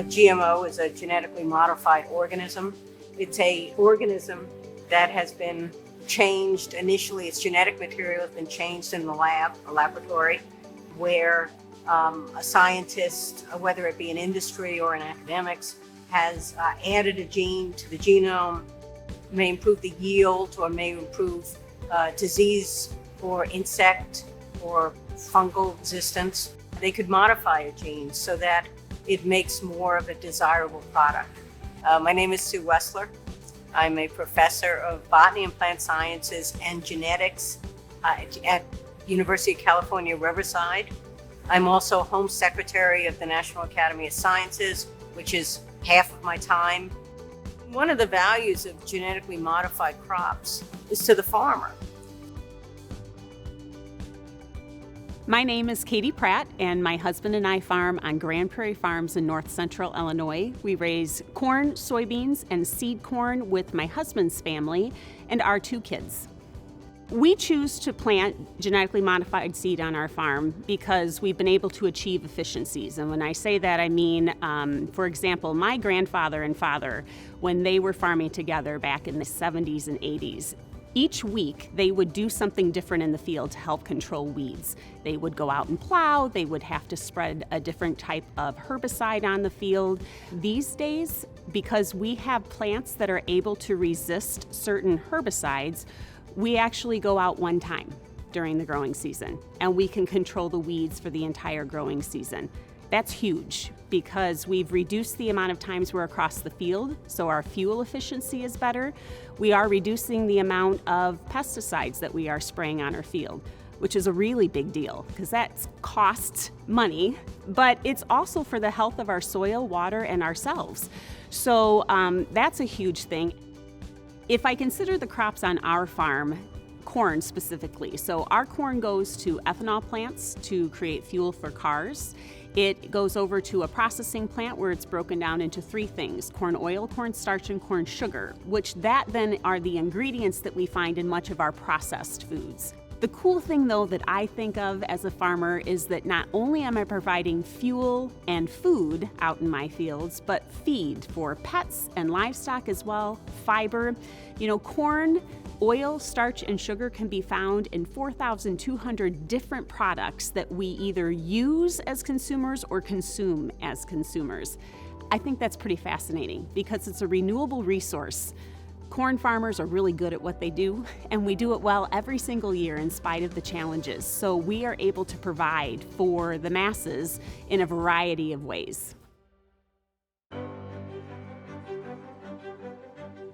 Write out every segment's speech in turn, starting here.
A GMO is a genetically modified organism. It's an organism that has been changed. Initially, its genetic material has been changed in the lab, a laboratory, where a scientist, whether it be in industry or in academics, has added a gene to the genome, may improve the yield or may improve disease or insect or fungal resistance. They could modify a gene so that it makes more of a desirable product. My name is Sue Wessler. I'm a professor of botany and plant sciences and genetics at University of California, Riverside. I'm also Home Secretary of the National Academy of Sciences, which is half of my time. One of the values of genetically modified crops is to the farmer. My name is Katie Pratt, and my husband and I farm on Grand Prairie Farms in north central Illinois. We raise corn, soybeans, and seed corn with my husband's family and our 2 kids. We choose to plant genetically modified seed on our farm because we've been able to achieve efficiencies. And when I say that, I mean, for example, my grandfather and father, when they were farming together back in the 70s and 80s, each week, they would do something different in the field to help control weeds. They would go out and plow, they would have to spread a different type of herbicide on the field. These days, because we have plants that are able to resist certain herbicides, we actually go out one time during the growing season, and we can control the weeds for the entire growing season. That's huge because we've reduced the amount of times we're across the field, so our fuel efficiency is better. We are reducing the amount of pesticides that we are spraying on our field, which is a really big deal because that costs money, but it's also for the health of our soil, water, and ourselves. So that's a huge thing. If I consider the crops on our farm, corn specifically, so our corn goes to ethanol plants to create fuel for cars. It goes over to a processing plant where it's broken down into 3 things: corn oil, corn starch, and corn sugar, which that then are the ingredients that we find in much of our processed foods. The cool thing though that I think of as a farmer is that not only am I providing fuel and food out in my fields, but feed for pets and livestock as well, fiber. You know, corn, oil, starch, and sugar can be found in 4,200 different products that we either use as consumers or consume as consumers. I think that's pretty fascinating because it's a renewable resource. Corn farmers are really good at what they do, and we do it well every single year in spite of the challenges. So we are able to provide for the masses in a variety of ways.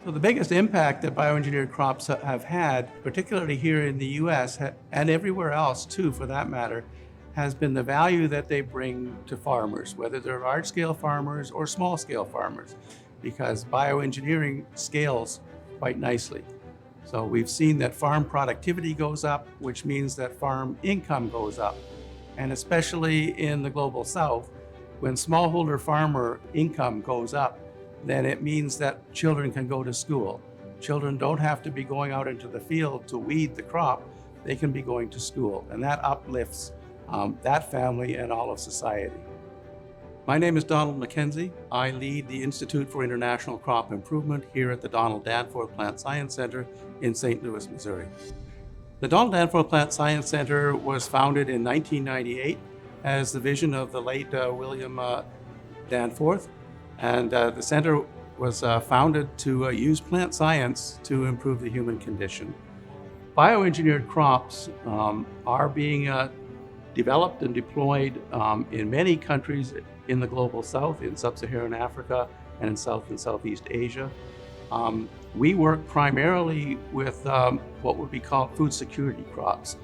So the biggest impact that bioengineered crops have had, particularly here in the US and everywhere else too for that matter, has been the value that they bring to farmers, whether they're large-scale farmers or small-scale farmers, because bioengineering scales quite nicely. So we've seen that farm productivity goes up, which means that farm income goes up. And especially in the global south, when smallholder farmer income goes up, then it means that children can go to school. Children don't have to be going out into the field to weed the crop, they can be going to school, and that uplifts that family and all of society. My name is Donald McKenzie. I lead the Institute for International Crop Improvement here at the Donald Danforth Plant Science Center in St. Louis, Missouri. The Donald Danforth Plant Science Center was founded in 1998 as the vision of the late William Danforth. And the center was founded to use plant science to improve the human condition. Bioengineered crops are being developed and deployed in many countries in the global south, in sub-Saharan Africa, and in South and Southeast Asia. We work primarily with what would be called food security crops.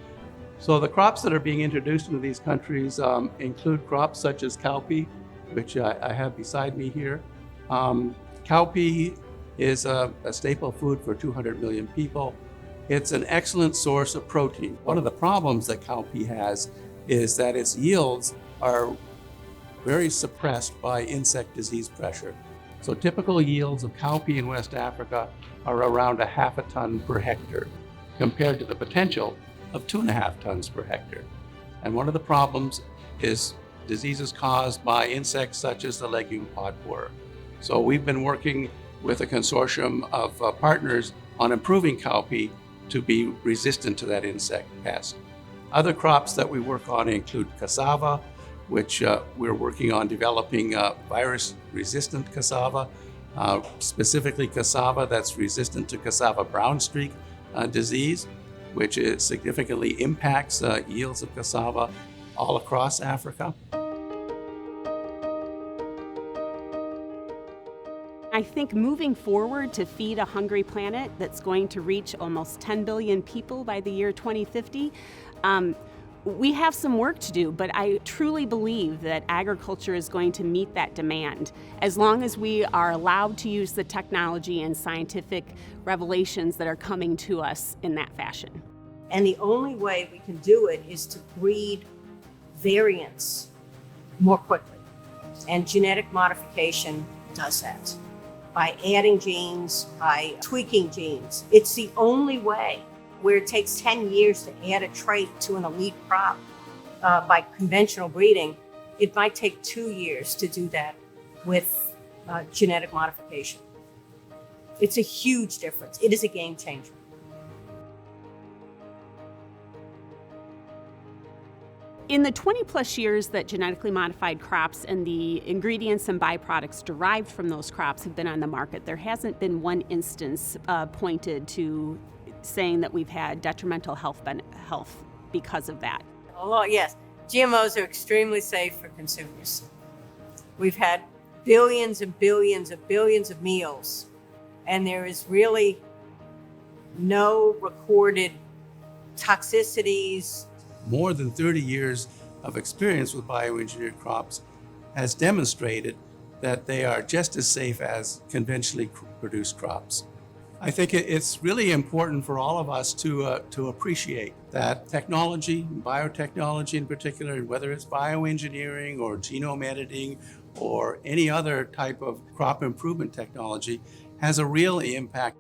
So the crops that are being introduced into these countries include crops such as cowpea, which I have beside me here. Cowpea is a staple food for 200 million people. It's an excellent source of protein. One of the problems that cowpea has is that its yields are very suppressed by insect disease pressure. So typical yields of cowpea in West Africa are around 0.5 ton per hectare, compared to the potential of 2.5 tons per hectare. And one of the problems is diseases caused by insects such as the legume pod borer. So we've been working with a consortium of partners on improving cowpea to be resistant to that insect pest. Other crops that we work on include cassava, which we're working on developing virus-resistant cassava, specifically cassava that's resistant to cassava brown streak disease, which significantly impacts yields of cassava all across Africa. I think moving forward to feed a hungry planet that's going to reach almost 10 billion people by the year 2050, we have some work to do, but I truly believe that agriculture is going to meet that demand as long as we are allowed to use the technology and scientific revelations that are coming to us in that fashion. And the only way we can do it is to breed variants more quickly. And genetic modification does that. By adding genes, by tweaking genes. It's the only way. Where it takes 10 years to add a trait to an elite crop by conventional breeding, it might take 2 years to do that with genetic modification. It's a huge difference. It is a game changer. In the 20 plus years that genetically modified crops and the ingredients and byproducts derived from those crops have been on the market, there hasn't been one instance pointed to saying that we've had detrimental health because of that. Oh, yes. GMOs are extremely safe for consumers. We've had billions and billions and billions of meals, and there is really no recorded toxicities. More than 30 years of experience with bioengineered crops has demonstrated that they are just as safe as conventionally produced crops. I think it's really important for all of us to appreciate that technology, biotechnology in particular, whether it's bioengineering or genome editing or any other type of crop improvement technology, has a real impact.